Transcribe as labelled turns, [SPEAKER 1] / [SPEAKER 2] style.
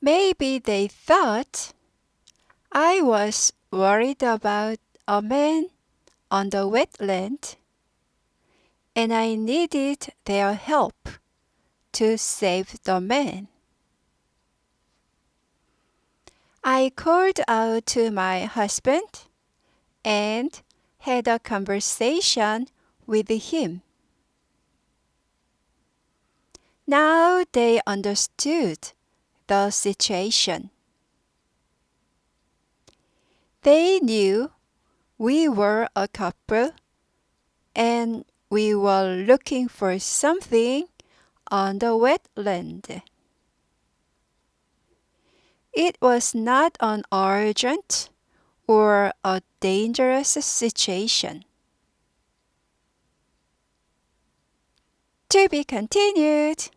[SPEAKER 1] Maybe they thought I was worried about a man on the wetland, and I needed their help to save the man. I called out to my husband and had a conversation with him. Now they understood the situation. They knew we were a couple and we were looking for something on the wetland. It was not an urgent or a dangerous situation. To be continued.